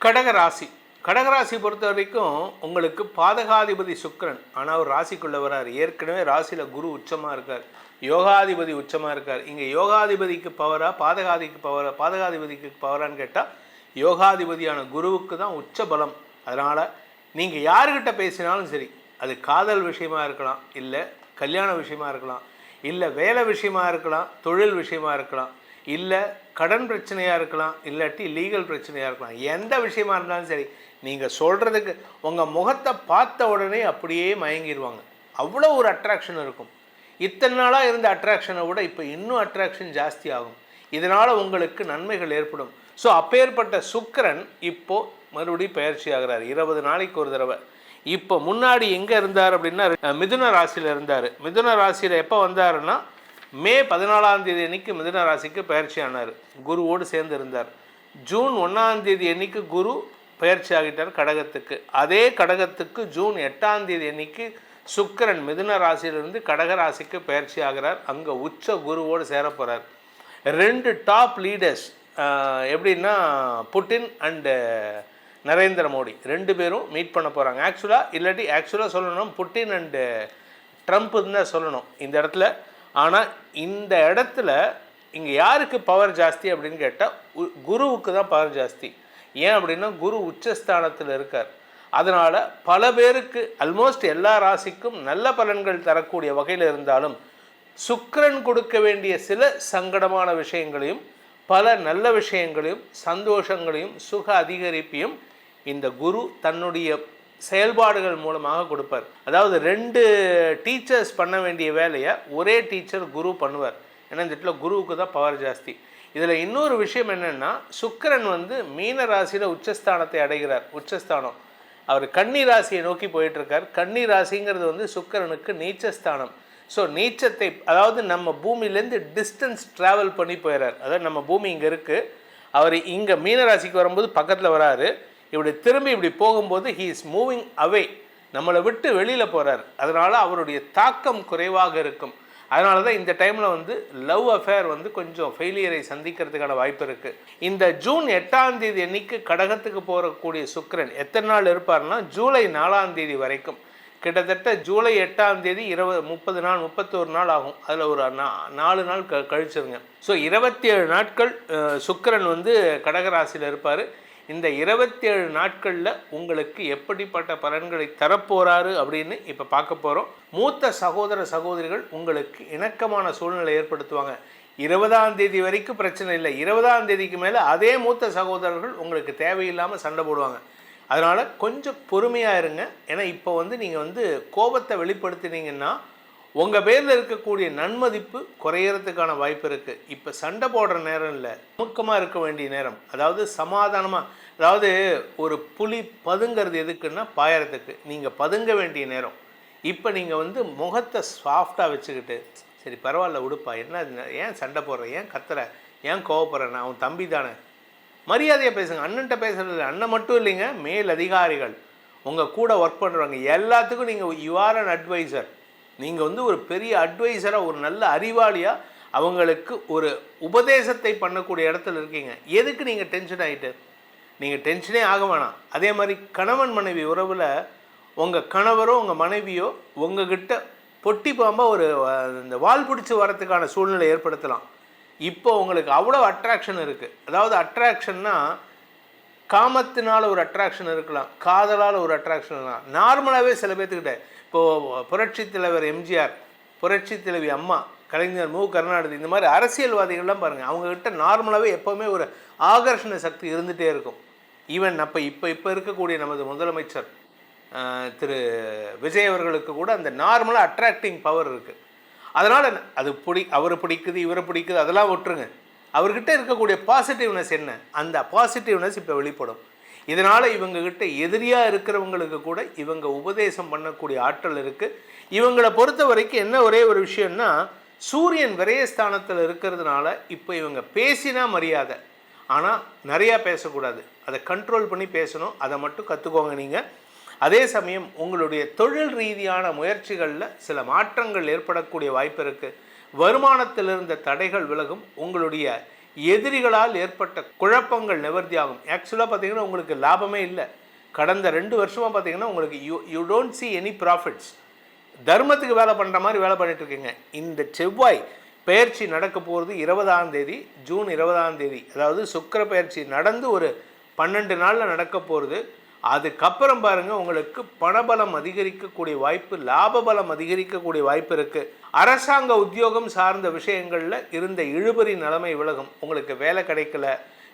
கடகராசி கடகராசி பொறுத்த வரைக்கும் உங்களுக்கு பாதகாதிபதி சுக்கிரன், ஆனால் அவர் ராசிக்குள்ளே வரார். ஏற்கனவே ராசியில் குரு உச்சமாக இருக்கார், யோகாதிபதி உச்சமாக இருக்கார். இங்கே யோகாதிபதிக்கு பவரா பாதகாதிபதிக்கு பவரான்னு கேட்டால் யோகாதிபதியான குருவுக்கு தான் உச்ச பலம். அதனால் நீங்கள் யாருக்கிட்ட பேசினாலும் சரி, அது காதல் விஷயமா இருக்கலாம், இல்லை கல்யாண விஷயமா இருக்கலாம், இல்லை வேலை விஷயமா இருக்கலாம், தொழில் விஷயமா இருக்கலாம், இல்லை கடன் பிரச்சனையாக இருக்கலாம், இல்லாட்டி லீகல் பிரச்சனையாக இருக்கலாம். எந்த விஷயமா இருந்தாலும் சரி, நீங்கள் சொல்கிறதுக்கு உங்கள் முகத்தை பார்த்த உடனே அப்படியே மயங்கிடுவாங்க. அவ்வளோ ஒரு அட்ராக்ஷன் இருக்கும். இத்தனை நாளாக இருந்த அட்ராக்ஷனை விட இப்போ இன்னும் அட்ராக்ஷன் ஜாஸ்தி ஆகும். இதனால் உங்களுக்கு நன்மைகள் ஏற்படும். ஸோ அப்பேற்பட்ட சுக்கிரன் இப்போது மறுபடியும் பயிற்சி ஆகிறார் 20 நாளைக்கு ஒரு தடவை. இப்போ முன்னாடி எங்கே இருந்தார் அப்படின்னா மிதுன ராசியில் இருந்தார். மிதுன ராசியில் எப்போ வந்தாருன்னா மே 14 அன்னைக்கு மிதுன ராசிக்கு பயிற்சி ஆனார், குருவோடு சேர்ந்து இருந்தார். ஜூன் 1 அன்னைக்கு குரு பயிற்சி ஆகிட்டார் கடகத்துக்கு. அதே கடகத்துக்கு ஜூன் 8 அன்னைக்கு சுக்கிரன் மிதுன ராசியிலிருந்து கடக ராசிக்கு பயிற்சி ஆகிறார். அங்கே உச்ச குருவோடு சேர போகிறார். 2 டாப் லீடர்ஸ் எப்படின்னா புட்டின் அண்டு நரேந்திர மோடி 2 பேரும் மீட் பண்ண போகிறாங்க. ஆக்சுவலாக சொல்லணும் புட்டின் அண்டு ட்ரம்ப்னு தான் சொல்லணும் இந்த இடத்துல. ஆனால் இந்த இடத்துல இங்கே யாருக்கு பவர் ஜாஸ்தி அப்படின்னு கேட்டால் குருவுக்கு தான் பவர் ஜாஸ்தி. ஏன் அப்படின்னா குரு உச்சஸ்தானத்தில் இருக்கார். அதனால் பல பேருக்கு ஆல்மோஸ்ட் எல்லா ராசிக்கும் நல்ல பலன்கள் தரக்கூடிய வகையில் இருந்தாலும் சுக்கிரன் கொடுக்க வேண்டிய சில சங்கடமான விஷயங்களையும் பல நல்ல விஷயங்களையும் சந்தோஷங்களையும் சுக அதிகரிப்பையும் இந்த குரு தன்னுடைய செயல்பாடுகள் மூலமாக கொடுப்பார். அதாவது 2 டீச்சர்ஸ் பண்ண வேண்டிய வேலையை ஒரே டீச்சர் குரு பண்ணுவார். ஏன்னா இந்த இடத்துல குருவுக்கு தான் பவர் ஜாஸ்தி. இதில் இன்னொரு விஷயம் என்னென்னா சுக்கிரன் மீன ராசியில் உச்சஸ்தானத்தை அடைகிறார். உச்சஸ்தானம் அவர் கன்னி ராசியை நோக்கி போயிட்டுருக்கார். கன்னி ராசிங்கிறது சுக்கிரனுக்கு நீச்சஸ்தானம். ஸோ நீச்சத்தை அதாவது நம்ம பூமியிலேருந்து டிஸ்டன்ஸ் ட்ராவல் பண்ணி போயிடுறார். அதாவது நம்ம பூமி இங்கே இருக்குது, அவர் இங்கே மீனராசிக்கு வரும்போது பக்கத்தில் வராரு, இப்படி போகும்போது ஹீ இஸ் மூவிங் அவே, நம்மளை விட்டு வெளியில் போகிறார். அதனால் அவருடைய தாக்கம் குறைவாக இருக்கும். அதனால தான் இந்த டைமில் லவ் அஃபேர் கொஞ்சம் ஃபெயிலியரை சந்திக்கிறதுக்கான வாய்ப்பு இருக்குது. இந்த ஜூன் 8 அன்னைக்கு கடகத்துக்கு போகக்கூடிய சுக்கிரன் எத்தனை நாள் இருப்பார்னா ஜூலை 4 வரைக்கும். கிட்டத்தட்ட ஜூலை 8 30 நாள் 31 நாள் ஆகும். அதில் ஒரு 4 நாள் கழிச்சிருங்க. ஸோ 27 நாட்கள் சுக்கிரன் கடகராசியில் இருப்பார். இந்த 27 நாட்களில் உங்களுக்கு எப்படிப்பட்ட பலன்களை தரப்போகிறாரு அப்படின்னு இப்போ பார்க்க போகிறோம். மூத்த சகோதரிகள் உங்களுக்கு இணக்கமான சூழ்நிலை ஏற்படுத்துவாங்க. 20 வரைக்கும் பிரச்சனை இல்லை. 20 மேலே அதே மூத்த சகோதரர்கள் உங்களுக்கு தேவையில்லாமல் சண்டை போடுவாங்க. அதனால் கொஞ்சம் பொறுமையாக இருங்க. ஏன்னா இப்போ நீங்கள் கோபத்தை வெளிப்படுத்தினீங்கன்னா உங்கள் பேரில் இருக்கக்கூடிய நன்மதிப்பு குறையிறதுக்கான வாய்ப்பு இருக்குது. இப்போ சண்டை போடுற நேரம் இல்லை, நுணுக்கமாக இருக்க வேண்டிய நேரம். அதாவது சமாதானமாக, அதாவது ஒரு புலி பதுங்கிறது எதுக்குன்னா பாயறதுக்கு. நீங்கள் பதுங்க வேண்டிய நேரம். இப்போ நீங்கள் முகத்தை சாஃப்டாக வச்சுக்கிட்டு சரி பரவாயில்ல உடுப்பா, என்ன ஏன் சண்டை போடுற, ஏன் கத்துற, ஏன் கோவப்படுறேன், அவன் தம்பி தானே, மரியாதையாக பேசுங்க. அண்ணன்ட்ட பேசுறது அண்ணன் மட்டும் இல்லைங்க, மேல் அதிகாரிகள் உங்கள் கூட ஒர்க் பண்ணுறவங்க எல்லாத்துக்கும் நீங்கள் யூ ஆர் அன் அட்வைசர். நீங்கள் ஒரு பெரிய அட்வைசராக, ஒரு நல்ல அறிவாளியாக அவங்களுக்கு ஒரு உபதேசத்தை பண்ணக்கூடிய இடத்துல இருக்கீங்க. எதுக்கு நீங்கள் டென்ஷன் ஆகிட்டு? நீங்கள் டென்ஷனே ஆக வேணாம். அதே மாதிரி கணவன் மனைவி உறவில் உங்கள் கணவரோ உங்கள் மனைவியோ உங்ககிட்ட பொட்டி பாம்பாக ஒரு இந்த வால் பிடிச்சி வரத்துக்கான சூழ்நிலை ஏற்படுத்தலாம். இப்போ உங்களுக்கு அவ்வளோ அட்ராக்ஷன் இருக்குது. அதாவது அட்ராக்ஷன்னா காமத்தினால் ஒரு அட்ராக்ஷன் இருக்கலாம், காதலால் ஒரு அட்ராக்ஷன் இருக்கலாம். நார்மலாகவே சில பேர்த்துக்கிட்ட இப்போது புரட்சி தலைவர் எம்ஜிஆர், புரட்சி தலைவி அம்மா, கலைஞர் மு கருணாநிதி, இந்த மாதிரி அரசியல்வாதிகள்லாம் பாருங்கள், அவங்கக்கிட்ட நார்மலாகவே எப்போவுமே ஒரு ஆகர்ஷண சக்தி இருந்துகிட்டே இருக்கும். ஈவன் இப்போ இருக்கக்கூடிய நமது முதலமைச்சர் திரு விஜய் அவர்களுக்கு கூட அந்த நார்மலாக அட்ராக்டிங் பவர் இருக்குது. அதனால் அது அவரை பிடிக்குது இவரை பிடிக்குது அதெல்லாம் விட்டுருங்க. அவர்கிட்ட இருக்கக்கூடிய பாசிட்டிவ்னஸ் என்ன, அந்த பாசிட்டிவ்னஸ் இப்போ வெளிப்படும். இதனால் இவங்ககிட்ட எதிரியாக இருக்கிறவங்களுக்கு கூட இவங்க உபதேசம் பண்ணக்கூடிய ஆற்றல் இருக்குது. இவங்களை பொறுத்த வரைக்கும் என்ன ஒரே ஒரு விஷயம்னா சூரியன் விரயஸ்தானத்தில் இருக்கிறதுனால இப்போ இவங்க பேசினா மரியாதை, ஆனால் நிறையா பேசக்கூடாது, அதை கண்ட்ரோல் பண்ணி பேசணும். அதை மட்டும் கற்றுக்கோங்க நீங்கள். அதே சமயம் உங்களுடைய தொழில் ரீதியான முயற்சிகளில் சில மாற்றங்கள் ஏற்படக்கூடிய வாய்ப்பு இருக்குது. வருமானத்தில் இருந்த தடைகள் விலகும். உங்களுடைய எதிரிகளால் ஏற்பட்ட குழப்பங்கள் நிவர்த்தியாகும். ஆக்சுவலாக பார்த்தீங்கன்னா உங்களுக்கு லாபமே இல்லை. கடந்த 2 வருஷமாக பார்த்தீங்கன்னா உங்களுக்கு you don't see any profits. தர்மத்துக்கு வேலை பண்ணுற மாதிரி வேலை பண்ணிட்டு இருக்கீங்க. இந்த செவ்வாய் பெயர்ச்சி நடக்க போகிறது 20ஆம் தேதி, ஜூன் 20ஆம் தேதி, அதாவது சுக்கிர பெயர்ச்சி நடந்து ஒரு 12 நாளில் நடக்க போகிறது. அதுக்கப்புறம் பாருங்கள் உங்களுக்கு பணபலம் அதிகரிக்கக்கூடிய வாய்ப்பு, லாபபலம் அதிகரிக்கக்கூடிய வாய்ப்பு இருக்குது. அரசாங்க உத்தியோகம் சார்ந்த விஷயங்களில் இருந்த இழுபறி நிலைமை விலகும். உங்களுக்கு வேலை கிடைக்கல,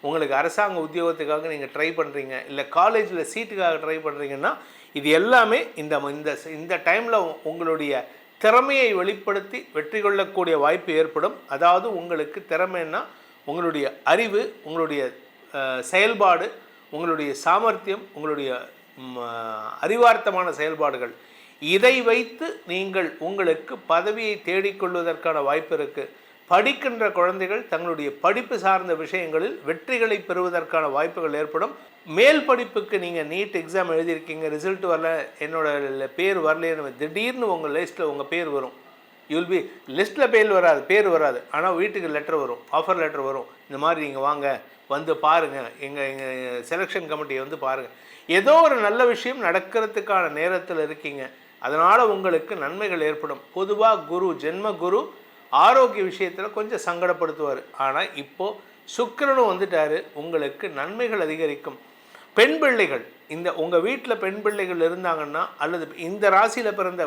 உங்களுக்கு அரசாங்க உத்தியோகத்துக்காக நீங்கள் ட்ரை பண்ணுறீங்க, இல்லை காலேஜில் சீட்டுக்காக ட்ரை பண்ணுறீங்கன்னா இது எல்லாமே இந்த டைமில் உங்களுடைய திறமையை வெளிப்படுத்தி வெற்றி கொள்ளக்கூடிய வாய்ப்பு ஏற்படும். அதாவது உங்களுக்கு திறமைன்னா உங்களுடைய அறிவு, உங்களுடைய செயல்பாடு, உங்களுடைய சாமர்த்தியம், உங்களுடைய அறிவார்த்தமான செயல்பாடுகள், இதை வைத்து நீங்கள் உங்களுக்கு பதவியை தேடிக்கொள்வதற்கான வாய்ப்பு இருக்குது. படிக்கின்ற குழந்தைகள் தங்களுடைய படிப்பு சார்ந்த விஷயங்களில் வெற்றிகளை பெறுவதற்கான வாய்ப்புகள் ஏற்படும். மேல் படிப்புக்கு நீங்கள் நீட் எக்ஸாம் எழுதியிருக்கீங்க, ரிசல்ட் வரல, என்னோட பேர் வரலைன்னு திடீர்னு உங்கள் லிஸ்ட்டில் உங்கள் பேர் வரும். யூல் பி லிஸ்ட்டில் பேர் வராது, ஆனால் வீட்டுக்கு லெட்டர் வரும், ஆஃபர் லெட்டர் வரும். இந்த மாதிரி நீங்கள் வாங்க, வந்து பாருங்கள், எங்கள் செலெக்ஷன் கமிட்டியை வந்து பாருங்கள். ஏதோ ஒரு நல்ல விஷயம் நடக்கிறதுக்கான நேரத்தில் இருக்கீங்க. அதனால் உங்களுக்கு நன்மைகள் ஏற்படும். பொதுவாக குரு, ஜென்ம குரு ஆரோக்கிய விஷயத்தில் கொஞ்சம் சங்கடப்படுத்துவார். ஆனால் இப்போது சுக்கிரனும் வந்துட்டார், உங்களுக்கு நன்மைகள் அதிகரிக்கும். பெண் பிள்ளைகள், உங்கள் வீட்டில் பெண் பிள்ளைகள் இருந்தாங்கன்னா, அல்லது இந்த ராசியில் பிறந்த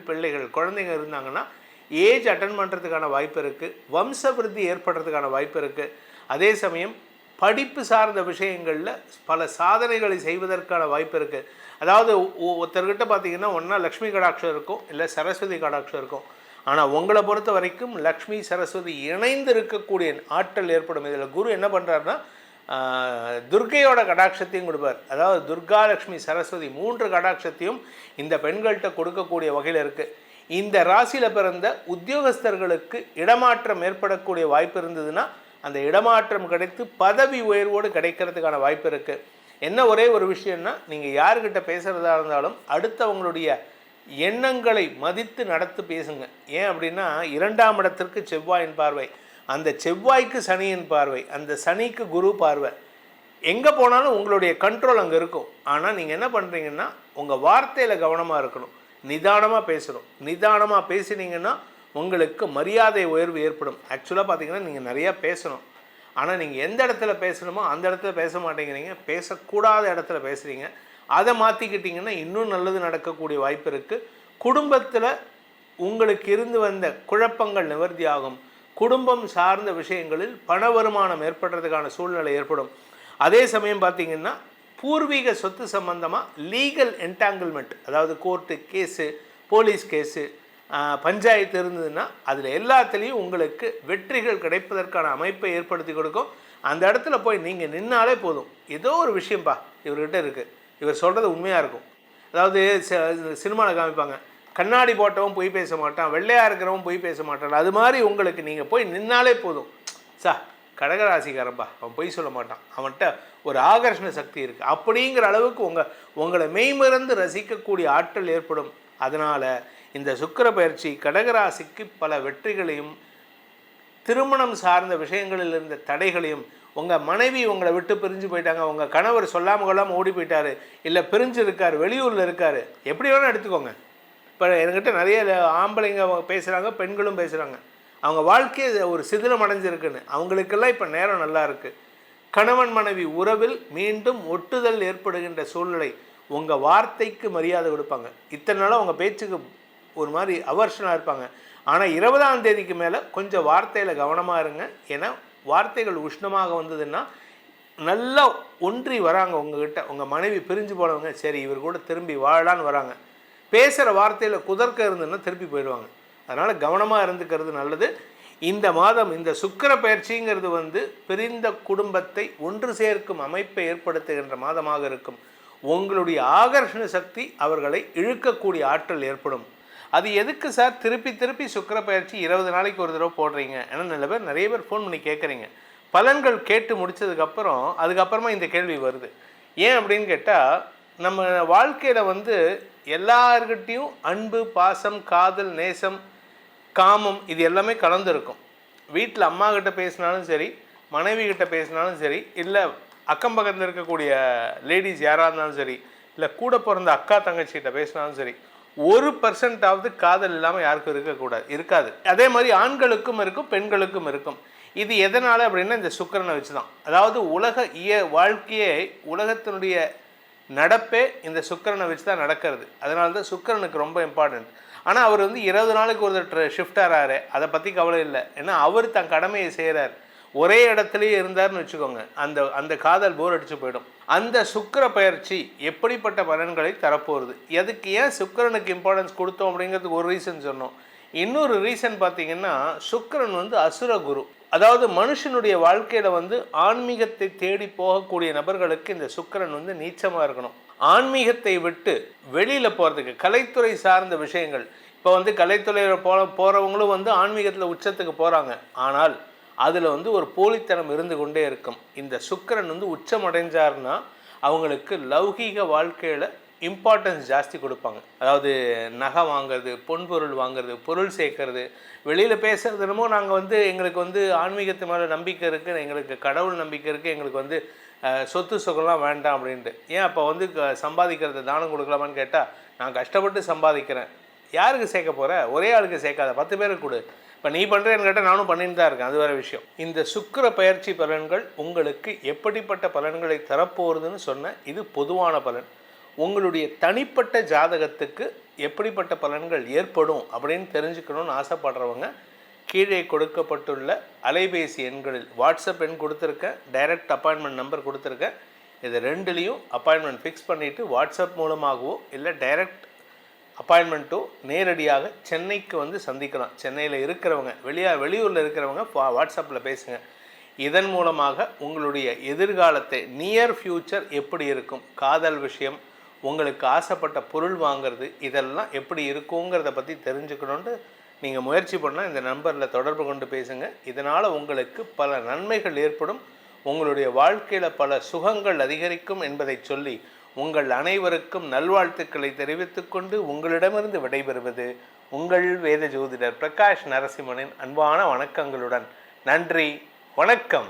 பிள்ளைகள் குழந்தைங்க இருந்தாங்கன்னா ஏஜ் அட்டன் பண்ணுறதுக்கான வாய்ப்பு இருக்குது. வம்ச விருத்தி ஏற்படுறதுக்கான வாய்ப்பு இருக்குது. அதே சமயம் படிப்பு சார்ந்த விஷயங்களில் பல சாதனைகளை செய்வதற்கான வாய்ப்பு இருக்குது. அதாவது ஒருத்தர்கிட்ட பார்த்தீங்கன்னா ஒன்றா லக்ஷ்மி கடாட்சம் இருக்கும், இல்லை சரஸ்வதி கடாட்சம் இருக்கும். ஆனால் உங்களை பொறுத்த வரைக்கும் லக்ஷ்மி சரஸ்வதி இணைந்து இருக்கக்கூடிய ஆற்றல் ஏற்படும். இதில் குரு என்ன பண்ணுறாருன்னா துர்க்கையோட கடாட்சத்தையும் கொடுப்பார். அதாவது துர்கா, லக்ஷ்மி, சரஸ்வதி 3 கடாட்சத்தையும் இந்த பெண்கள்கிட்ட கொடுக்கக்கூடிய வகையில் இருக்குது. இந்த ராசியில் பிறந்த உத்தியோகஸ்தர்களுக்கு இடமாற்றம் ஏற்படக்கூடிய வாய்ப்பு இருந்ததுன்னா அந்த இடமாற்றம் கிடைத்து பதவி உயர்வோடு கிடைக்கிறதுக்கான வாய்ப்பு இருக்குது. என்ன ஒரே ஒரு விஷயம்னா, நீங்கள் யாருக்கிட்ட பேசுகிறதா இருந்தாலும் அடுத்தவங்களுடைய எண்ணங்களை மதித்து நடத்து பேசுங்க. ஏன் அப்படின்னா 2ஆம் இடத்திற்கு செவ்வாயின் பார்வை, அந்த செவ்வாய்க்கு சனியின் பார்வை, அந்த சனிக்கு குரு பார்வை. எங்கே போனாலும் உங்களுடைய கண்ட்ரோல் அங்கே இருக்கும். ஆனால் நீங்கள் என்ன பண்ணுறீங்கன்னா உங்கள் வார்த்தையில் கவனமாக இருக்கணும், நிதானமாக பேசணும். நிதானமாக பேசினீங்கன்னா உங்களுக்கு மரியாதை உயர்வு ஏற்படும். ஆக்சுவலாக பார்த்தீங்கன்னா நீங்கள் நிறையா பேசணும், ஆனால் நீங்கள் எந்த இடத்துல பேசணுமோ அந்த இடத்துல பேச மாட்டேங்கிறீங்க, பேசக்கூடாத இடத்துல பேசுகிறீங்க. அதை மாற்றிக்கிட்டிங்கன்னா இன்னும் நல்லது நடக்கக்கூடிய வாய்ப்பு இருக்குது. குடும்பத்தில் உங்களுக்கு இருந்து வந்த குழப்பங்கள் நிவர்த்தி ஆகும். குடும்பம் சார்ந்த விஷயங்களில் பண வருமானம் ஏற்படுறதுக்கான சூழ்நிலை ஏற்படும். அதே சமயம் பார்த்திங்கன்னா பூர்வீக சொத்து சம்பந்தமாக லீகல் என்டாங்கிள்மெண்ட், அதாவது court case, police case, panchayat இருந்ததுன்னா அதில் எல்லாத்துலேயும் உங்களுக்கு வெற்றிகள் கிடைப்பதற்கான அமைப்பை ஏற்படுத்தி கொடுக்கும். அந்த இடத்துல போய் நீங்கள் நின்னாலே போதும், ஏதோ ஒரு விஷயம்பா இவர்கிட்ட இருக்குது, இவர் சொல்கிறது உண்மையாக இருக்கும். அதாவது சினிமாவில் காமிப்பாங்க, கண்ணாடி போட்டவன் பொய் பேச மாட்டான், வெள்ளையாக இருக்கிறவன் பொய் பேச மாட்டான். அது மாதிரி உங்களுக்கு நீங்கள் போய் நின்னாலே போதும், கடகராசிக்காரன்பா, அவன் பொய் சொல்ல மாட்டான், அவன்கிட்ட ஒரு ஆகர்ஷண சக்தி இருக்குது அப்படிங்கிற அளவுக்கு உங்களை மெய்மறந்து ரசிக்கக்கூடிய ஆற்றல் ஏற்படும். அதனால் இந்த சுக்கிர பயிற்சி கடகராசிக்கு பல வெற்றிகளையும், திருமணம் சார்ந்த விஷயங்களில் இருந்த தடைகளையும், உங்கள் மனைவி உங்களை விட்டு பிரிஞ்சு போயிட்டாங்க, உங்கள் கணவர் சொல்லாமல் கொள்ளாமல் ஓடி போயிட்டார், இல்லை பிரிஞ்சு இருக்கார், வெளியூரில் இருக்கார், எப்படி வேணால் எடுத்துக்கோங்க. இப்போ என்கிட்ட நிறைய ஆம்பளைங்க பேசுகிறாங்க, பெண்களும் பேசுகிறாங்க, அவங்க வாழ்க்கையை ஒரு சிதிலம் அடைஞ்சிருக்குன்னு. அவங்களுக்கெல்லாம் இப்போ நேரம் நல்லா இருக்குது. கணவன் மனைவி உறவில் மீண்டும் ஒட்டுதல் ஏற்படுகின்ற சூழ்நிலை. உங்கள் வார்த்தைக்கு மரியாதை கொடுப்பாங்க. இத்தனை நாளாக உங்கள் பேச்சுக்கு ஒரு மாதிரி அவர்ஷனாக இருப்பாங்க. ஆனால் 20ஆம் தேதிக்கு மேலே கொஞ்சம் வார்த்தையில் கவனமாக இருங்க. ஏன்னா வார்த்தைகள் உஷ்ணமாக வந்ததுன்னா நல்லா ஒன்றி வராங்க உங்ககிட்ட. உங்கள் மனைவி பிரிஞ்சு போனவங்க சரி இவர் கூட திரும்பி வாழலான்னு வராங்க. பேசுகிற வார்த்தையில் குதர்க்க இருந்ததுன்னா திருப்பி போயிடுவாங்க. அதனால் கவனமாக இருந்துக்கிறது நல்லது. இந்த மாதம் இந்த சுக்கிர பயிற்சிங்கிறது பிரிந்த குடும்பத்தை ஒன்று சேர்க்கும் அமைப்பை ஏற்படுத்துகின்ற மாதமாக இருக்கும். உங்களுடைய ஆகர்ஷண சக்தி அவர்களை இழுக்கக்கூடிய ஆற்றல் ஏற்படும். அது எதுக்கு சார் திருப்பி சுக்கிர பயிற்சி 20 நாளைக்கு ஒரு தடவை போடுறீங்க? ஏன்னா நிறைய பேர் ஃபோன் பண்ணி கேட்குறீங்க. பலன்கள் கேட்டு அதுக்கப்புறமா இந்த கேள்வி வருது. ஏன் அப்படின்னு கேட்டால், நம்ம வாழ்க்கையில் எல்லார்கிட்டையும் அன்பு, பாசம், காதல், நேசம், காமம் இது எல்லாமே கலந்துருக்கும். வீட்டில் அம்மா கிட்ட பேசினாலும் சரி, மனைவி கிட்ட பேசினாலும் சரி, இல்லை அக்கம் பக்கத்தில் இருக்கக்கூடிய லேடிஸ் யாராக இருந்தாலும் சரி, இல்லை கூட பிறந்த அக்கா தங்கச்சிகிட்ட பேசினாலும் சரி, 1% காதல் இல்லாமல் யாருக்கும் இருக்கக்கூடாது, இருக்காது. அதே மாதிரி ஆண்களுக்கும் இருக்கும், பெண்களுக்கும் இருக்கும். இது எதனால் அப்படின்னா இந்த சுக்கிரனை வச்சு தான். அதாவது உலக வாழ்க்கையே, உலகத்தினுடைய நடப்பே இந்த சுக்கிரனை வச்சு தான் நடக்கிறது. அதனால தான் சுக்கிரனுக்கு ரொம்ப இம்பார்ட்டன்ட். ஆனால் அவர் 20 நாளுக்கு ஒரு ஷிஃப்ட் ஆகிறாரு, அதை பற்றி கவலை இல்லை. ஏன்னா அவர் தன் கடமையை செய்கிறார். ஒரே இடத்துலையே இருந்தார்னு வச்சுக்கோங்க, அந்த காதல் போர் அடித்து போயிடும். அந்த சுக்கிர பயிற்சி எப்படிப்பட்ட பலன்களை தரப்போகிறது, எதுக்கு ஏன் சுக்கிரனுக்கு இம்பார்ட்டன்ஸ் கொடுத்தோம் அப்படிங்கிறதுக்கு ஒரு ரீசன் சொன்னோம். இன்னொரு ரீசன் பார்த்தீங்கன்னா, சுக்கிரன் அசுர குரு. அதாவது மனுஷனுடைய வாழ்க்கையில் ஆன்மீகத்தை தேடி போகக்கூடிய நபர்களுக்கு இந்த சுக்கிரன் நீச்சமாக இருக்கணும். ஆன்மீகத்தை விட்டு வெளியில் போகிறதுக்கு, கலைத்துறை சார்ந்த விஷயங்கள், இப்போ கலைத்துறையில் போகிறவங்களும் ஆன்மீகத்தில் உச்சத்துக்கு போகிறாங்க. ஆனால் அதில் ஒரு போலித்தனம் இருந்து கொண்டே இருக்கும். இந்த சுக்கிரன் உச்சம் அடைஞ்சார்னா அவங்களுக்கு லௌகீக வாழ்க்கையில் இம்பார்ட்டன்ஸ் ஜாஸ்தி கொடுப்பாங்க. அதாவது நகை வாங்கிறது, பொன்பொருள் வாங்கிறது, பொருள் சேர்க்கறது, வெளியில் பேசுகிறது. என்னமோ நாங்கள் எங்களுக்கு ஆன்மீகத்து மேலே நம்பிக்கை இருக்குது, எங்களுக்கு கடவுள் நம்பிக்கை இருக்குது, எங்களுக்கு சொத்து சுகம்லாம் வேண்டாம் அப்படின்ட்டு. ஏன் அப்போ சம்பாதிக்கிறத தானம் கொடுக்கலாமான்னு கேட்டால், நான் கஷ்டப்பட்டு சம்பாதிக்கிறேன், யாருக்கு சேர்க்க போகிற, ஒரே ஆளுக்கு சேர்க்காத, 10 பேருக்கு கொடு. இப்போ நீ பண்ணுறேன்னு கேட்டால் நானும் பண்ணிட்டு தான் இருக்கேன், அது வேறு விஷயம். இந்த சுக்கிர பயிற்சி பலன்கள் உங்களுக்கு எப்படிப்பட்ட பலன்களை தரப்போகுதுன்னு சொன்ன இது பொதுவான பலன். உங்களுடைய தனிப்பட்ட ஜாதகத்துக்கு எப்படிப்பட்ட பலன்கள் ஏற்படும் அப்படின்னு தெரிஞ்சுக்கணும்னு ஆசைப்படுறவங்க கீழே கொடுக்கப்பட்டுள்ள அலைபேசி எண்களில் வாட்ஸ்அப் எண் கொடுத்துருக்கேன், டைரக்ட் அப்பாயின்மெண்ட் நம்பர் கொடுத்துருக்கேன். இது ரெண்டுலேயும் அப்பாயின்மெண்ட் ஃபிக்ஸ் பண்ணிவிட்டு வாட்ஸ்அப் மூலமாகவோ இல்லை டைரக்ட் அப்பாயின்மெண்ட்டோ நேரடியாக சென்னைக்கு சந்திக்கலாம். சென்னையில் இருக்கிறவங்க, வெளியூரில் இருக்கிறவங்க வாட்ஸ்அப்பில் பேசுங்க. இதன் மூலமாக உங்களுடைய எதிர்காலத்தை, நியர் ஃப்யூச்சர் எப்படி இருக்கும், காதல் விஷயம், உங்களுக்கு ஆசைப்பட்ட பொருள் வாங்கிறது, இதெல்லாம் எப்படி இருக்குங்கிறத பற்றி தெரிஞ்சுக்கணுன்ட்டு நீங்கள் முயற்சி பண்ணால் இந்த நம்பரில் தொடர்பு கொண்டு பேசுங்க. இதனால் உங்களுக்கு பல நன்மைகள் ஏற்படும், உங்களுடைய வாழ்க்கையில் பல சுகங்கள் அதிகரிக்கும் என்பதை சொல்லி உங்கள் அனைவருக்கும் நல்வாழ்த்துக்களை தெரிவித்துக்கொண்டு உங்களிடமிருந்து விடைபெறுவது உங்கள் வேத ஜோதிடர் பிரகாஷ் நரசிம்மனின் அன்பான வணக்கங்களுடன். நன்றி, வணக்கம்.